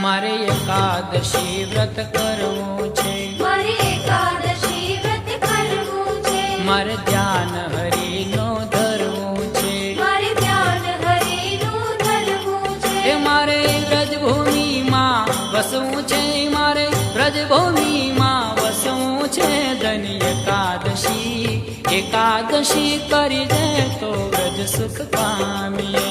મારે એકાદશી વ્રત કરવું છે, મારે એકાદશી વ્રત કરવું છે, મારે ધ્યાન હરિનું ધરવું છે, મારે ધ્યાન હરિનું ધરવું છે, એ મારે વ્રજભૂમિમાં વસવું છે, મારે વ્રજભૂમિમાં વસવું છે. ધની એકાદશી એકાદશી કરી દે તો વ્રજ સુખ પામીએ.